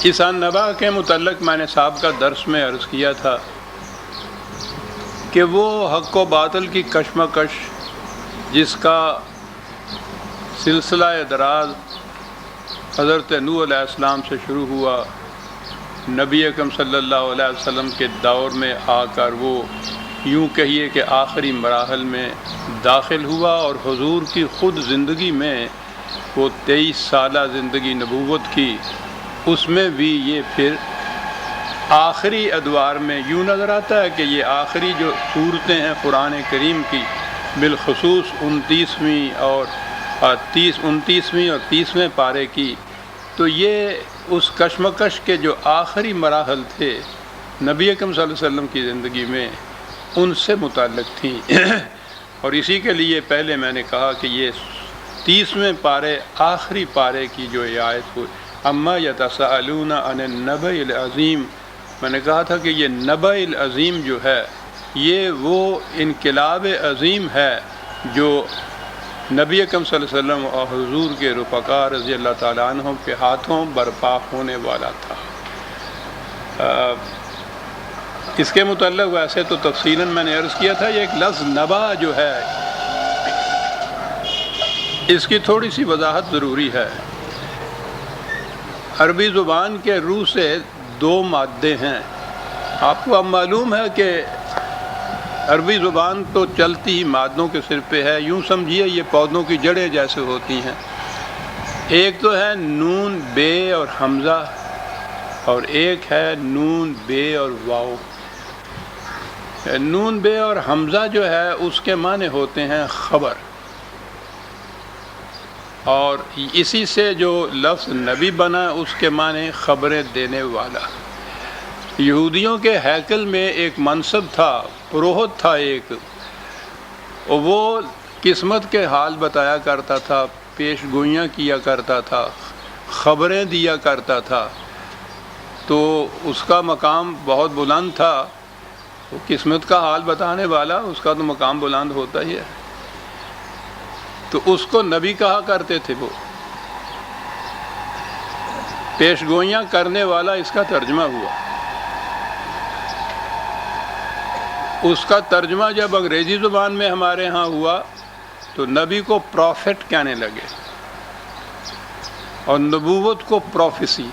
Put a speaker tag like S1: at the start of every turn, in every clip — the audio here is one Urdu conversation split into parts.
S1: اس نبا کے متعلق میں نے سابقہ درس میں عرض کیا تھا کہ وہ حق و باطل کی کشمکش جس کا سلسلہ دراز حضرت نوح علیہ السلام سے شروع ہوا، نبی اکرم صلی اللہ علیہ وسلم کے دور میں آ کر وہ یوں کہیے کہ آخری مراحل میں داخل ہوا، اور حضور کی خود زندگی میں وہ 23 سالہ زندگی نبوت کی، اس میں بھی یہ پھر آخری ادوار میں یوں نظر آتا ہے کہ یہ آخری جو صورتیں ہیں قرآن کریم کی، بالخصوص 29ویں اور 30ویں پارے کی، تو یہ اس کشمکش کے جو آخری مراحل تھے نبی اکرم صلی اللہ علیہ وسلم کی زندگی میں، ان سے متعلق تھیں۔ اور اسی کے لیے پہلے میں نے کہا کہ یہ 30ویں پارے آخری پارے کی جو یہ آیت ہوئی، اما یتساءلون عن النبأ العظیم، میں نے کہا تھا کہ یہ نبأ العظیم جو ہے یہ وہ انقلاب عظیم ہے جو نبی اکرم صلی اللہ علیہ وسلم اور حضور کے رفقاء رضی اللہ تعالیٰ عنہم کے ہاتھوں برپا ہونے والا تھا۔ اس کے متعلق ویسے تو تفصیلاً میں نے عرض کیا تھا، یہ ایک لفظ نبا جو ہے اس کی تھوڑی سی وضاحت ضروری ہے۔ عربی زبان کے روح سے 2 مادے ہیں۔ آپ کو اب معلوم ہے کہ عربی زبان تو چلتی ہی مادوں کے سر پہ ہے، یوں سمجھیے یہ پودوں کی جڑیں جیسے ہوتی ہیں۔ ایک تو ہے نون بے اور حمزہ، اور ایک ہے نون بے اور واو۔ نون بے اور حمزہ جو ہے اس کے معنی ہوتے ہیں خبر، اور اسی سے جو لفظ نبی بنا اس کے معنی خبریں دینے والا۔ یہودیوں کے ہیکل میں ایک منصب تھا، پروہت تھا ایک، وہ قسمت کے حال بتایا کرتا تھا، پیش گوئیاں کیا کرتا تھا، خبریں دیا کرتا تھا، تو اس کا مقام بہت بلند تھا۔ وہ قسمت کا حال بتانے والا، اس کا تو مقام بلند ہوتا ہی ہے، تو اس کو نبی کہا کرتے تھے۔ وہ پیش گوئیاں کرنے والا اس کا ترجمہ ہوا۔ اس کا ترجمہ جب انگریزی زبان میں ہمارے ہاں ہوا تو نبی کو پروفٹ کہنے لگے، اور نبوت کو پروفیسی۔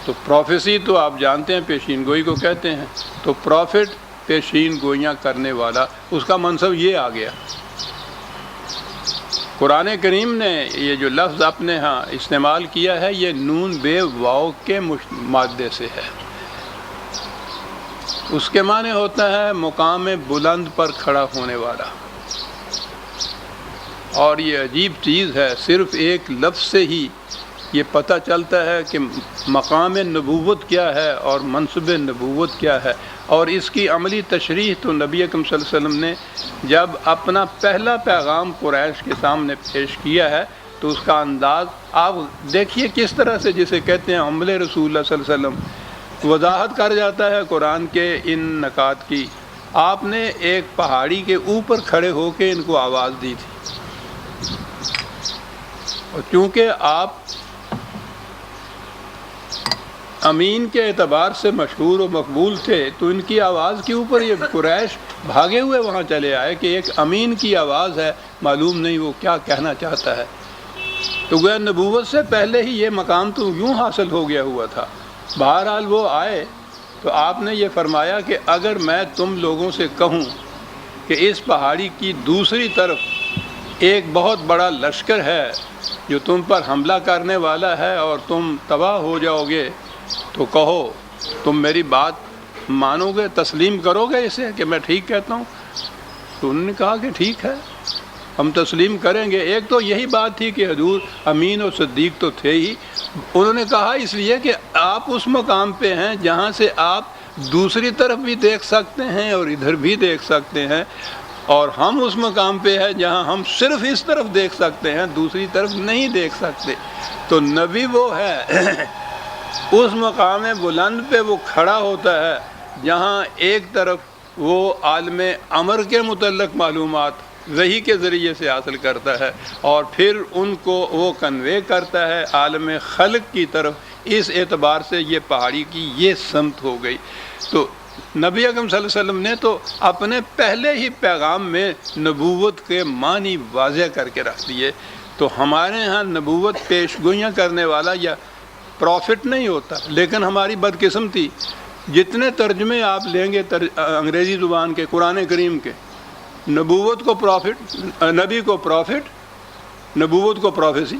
S1: تو پروفیسی تو آپ جانتے ہیں پیشین گوئی کو کہتے ہیں، تو پروفٹ پیشین گوئیاں کرنے والا، اس کا منصب یہ آ گیا۔ قرآن کریم نے یہ جو لفظ اپنے ہاں استعمال کیا ہے یہ نون بے واو کے مادے سے ہے۔ اس کے معنی ہوتا ہے مقام بلند پر کھڑا ہونے والا۔ اور یہ عجیب چیز ہے، صرف ایک لفظ سے ہی یہ پتہ چلتا ہے کہ مقام نبوت کیا ہے اور منصب نبوت کیا ہے۔ اور اس کی عملی تشریح تو نبی اکرم صلی اللہ علیہ وسلم نے جب اپنا پہلا پیغام قریش کے سامنے پیش کیا ہے تو اس کا انداز آپ دیکھیے کس طرح سے، جسے کہتے ہیں عمل رسول اللہ صلی اللہ علیہ وسلم، وضاحت کر جاتا ہے قرآن کے ان نکات کی۔ آپ نے ایک پہاڑی کے اوپر کھڑے ہو کے ان کو آواز دی تھی، اور چونکہ آپ امین کے اعتبار سے مشہور و مقبول تھے تو ان کی آواز کے اوپر یہ قریش بھاگے ہوئے وہاں چلے آئے کہ ایک امین کی آواز ہے، معلوم نہیں وہ کیا کہنا چاہتا ہے۔ تو گویا نبوت سے پہلے ہی یہ مقام تو یوں حاصل ہو گیا ہوا تھا۔ بہرحال وہ آئے تو آپ نے یہ فرمایا کہ اگر میں تم لوگوں سے کہوں کہ اس پہاڑی کی دوسری طرف ایک بہت بڑا لشکر ہے جو تم پر حملہ کرنے والا ہے اور تم تباہ ہو جاؤ گے، تو کہو تم میری بات مانو گے، تسلیم کرو گے اسے کہ میں ٹھیک کہتا ہوں؟ تو انہوں نے کہا کہ ٹھیک ہے، ہم تسلیم کریں گے۔ ایک تو یہی بات تھی کہ حضور امین اور صدیق تو تھے ہی، انہوں نے کہا اس لیے کہ آپ اس مقام پہ ہیں جہاں سے آپ دوسری طرف بھی دیکھ سکتے ہیں اور ادھر بھی دیکھ سکتے ہیں، اور ہم اس مقام پہ ہیں جہاں ہم صرف اس طرف دیکھ سکتے ہیں، دوسری طرف نہیں دیکھ سکتے۔ تو نبی وہ ہے اس مقام بلند پہ وہ کھڑا ہوتا ہے جہاں ایک طرف وہ عالم امر کے متعلق معلومات وحی کے ذریعے سے حاصل کرتا ہے، اور پھر ان کو وہ کنوے کرتا ہے عالم خلق کی طرف۔ اس اعتبار سے یہ پہاڑی کی یہ سمت ہو گئی۔ تو نبی اکرم صلی اللہ علیہ وسلم نے تو اپنے پہلے ہی پیغام میں نبوت کے معنی واضح کر کے رکھ دیے۔ تو ہمارے ہاں نبوت پیش گوئیاں کرنے والا یا پروفٹ نہیں ہوتا، لیکن ہماری بدقسمتی جتنے ترجمے آپ لیں گے انگریزی زبان کے قرآن کریم کے، نبوت کو پروفٹ، نبی کو پروفٹ، نبوت کو پروفیسی،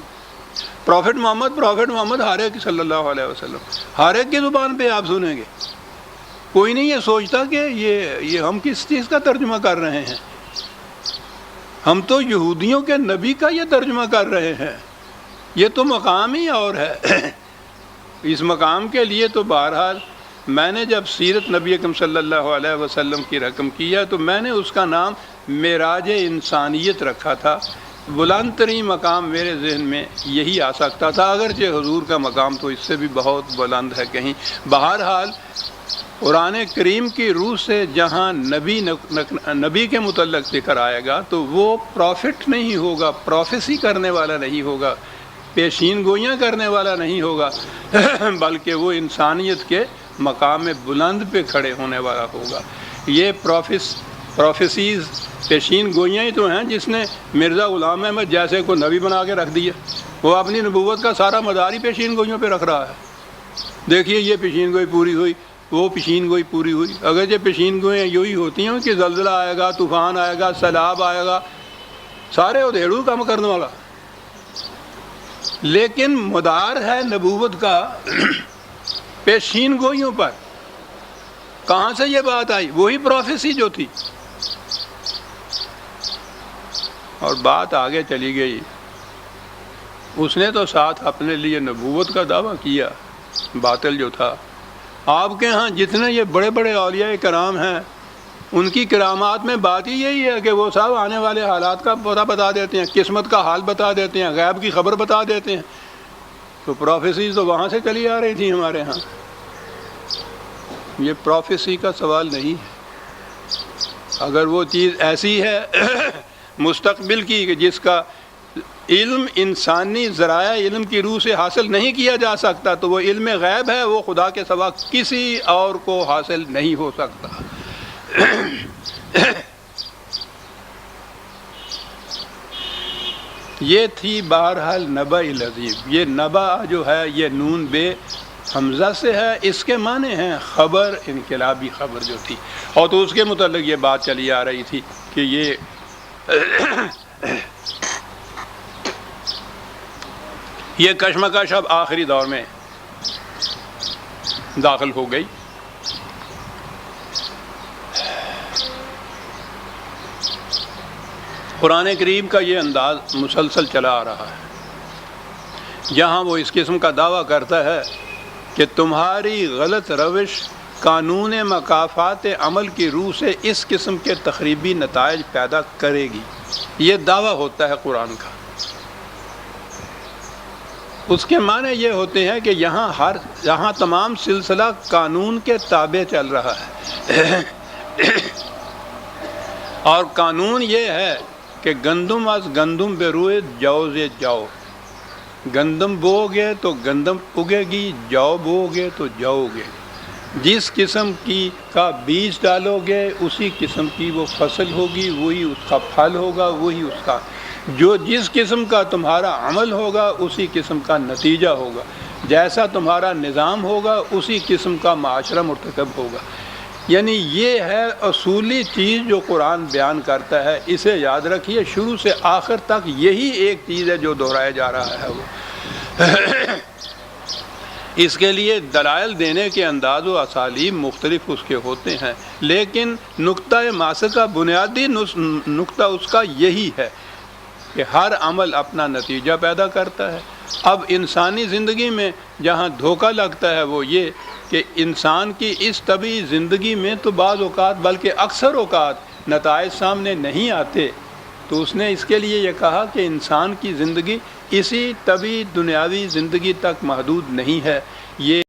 S1: پروفٹ محمد ہر ایک صلی اللہ علیہ وسلم، ہر ایک کی زبان پہ آپ سنیں گے۔ کوئی نہیں یہ سوچتا کہ یہ ہم کس چیز کا ترجمہ کر رہے ہیں، ہم تو یہودیوں کے نبی کا یہ ترجمہ کر رہے ہیں۔ یہ تو مقام ہی اور ہے۔ اس مقام کے لیے تو بہرحال میں نے جب سیرت نبی اکرم صلی اللہ علیہ وسلم کی رقم کیا تو میں نے اس کا نام معراج انسانیت رکھا تھا۔ بلند ترین مقام میرے ذہن میں یہی آ سکتا تھا، اگرچہ حضور کا مقام تو اس سے بھی بہت بلند ہے کہیں۔ بہرحال قرآن کریم کی روح سے جہاں نبی کے متعلق ذکر آئے گا تو وہ پروفٹ نہیں ہوگا، پروفیسی کرنے والا نہیں ہوگا، پیشین گوئیاں کرنے والا نہیں ہوگا، بلکہ وہ انسانیت کے مقام بلند پہ کھڑے ہونے والا ہوگا۔ یہ پروفیسیز پیشین گوئیاں ہی تو ہیں جس نے مرزا غلام احمد جیسے کو نبی بنا کے رکھ دیا۔ وہ اپنی نبوت کا سارا مدار ہی پیشین گوئیوں پہ رکھ رہا ہے۔ دیکھیے یہ پیشین گوئی پوری ہوئی، وہ پیشین گوئی پوری ہوئی۔ اگر یہ پیشین گوئیاں یہی ہوتی ہیں کہ زلزلہ آئے گا، طوفان آئے گا، سیلاب آئے گا، سارے ادھیڑو کام کرنے والا، لیکن مدار ہے نبوت کا پیشین گوئیوں پر۔ کہاں سے یہ بات آئی؟ وہی پروفیسی جو تھی، اور بات آگے چلی گئی۔ اس نے تو ساتھ اپنے لیے نبوت کا دعویٰ کیا، باطل جو تھا۔ آپ کے ہاں جتنے یہ بڑے بڑے اولیاء کرام ہیں ان کی کرامات میں بات ہی یہی ہے کہ وہ صاحب آنے والے حالات کا پتہ بتا دیتے ہیں، قسمت کا حال بتا دیتے ہیں، غیب کی خبر بتا دیتے ہیں۔ تو پروفیسیز تو وہاں سے چلی آ رہی تھی ہمارے ہاں۔ یہ پروفیسی کا سوال نہیں ہے۔ اگر وہ چیز ایسی ہے مستقبل کی کہ جس کا علم انسانی ذرائع علم کی روح سے حاصل نہیں کیا جا سکتا تو وہ علم غیب ہے، وہ خدا کے سوا کسی اور کو حاصل نہیں ہو سکتا۔ یہ تھی بہرحال نبأ العظیم۔ یہ نبأ جو ہے یہ نون بے حمزہ سے ہے، اس کے معنی ہیں خبر، انقلابی خبر جو تھی۔ اور تو اس کے متعلق یہ بات چلی آ رہی تھی کہ یہ کشمکش اب آخری دور میں داخل ہو گئی۔ قرآن کریم کا یہ انداز مسلسل چلا آ رہا ہے، جہاں وہ اس قسم کا دعویٰ کرتا ہے کہ تمہاری غلط روش قانون مکافات عمل کی روح سے اس قسم کے تخریبی نتائج پیدا کرے گی۔ یہ دعویٰ ہوتا ہے قرآن کا۔ اس کے معنی یہ ہوتے ہیں کہ یہاں تمام سلسلہ قانون کے تابع چل رہا ہے، اور قانون یہ ہے کہ گندم از گندم بے روئے جو جاؤ، گندم بو گے تو گندم اگے گی، جو بو گے تو جو اگے گی۔ جس قسم کی کا بیج ڈالو گے اسی قسم کی وہ فصل ہوگی، وہی اس کا پھل ہوگا، وہی اس کا جس قسم کا تمہارا عمل ہوگا اسی قسم کا نتیجہ ہوگا، جیسا تمہارا نظام ہوگا اسی قسم کا معاشرہ مرتکب ہوگا۔ یعنی یہ ہے اصولی چیز جو قرآن بیان کرتا ہے، اسے یاد رکھیے، شروع سے آخر تک یہی ایک چیز ہے جو دہرایا جا رہا ہے۔ وہ اس کے لیے دلائل دینے کے انداز و اسالیب مختلف اس کے ہوتے ہیں، لیکن نقطہ ماسہ کا بنیادی نقطہ اس کا یہی ہے کہ ہر عمل اپنا نتیجہ پیدا کرتا ہے۔ اب انسانی زندگی میں جہاں دھوکہ لگتا ہے وہ یہ کہ انسان کی اس طبعی زندگی میں تو بعض اوقات بلکہ اکثر اوقات نتائج سامنے نہیں آتے، تو اس نے اس کے لیے یہ کہا کہ انسان کی زندگی اسی طبعی دنیاوی زندگی تک محدود نہیں ہے۔ یہ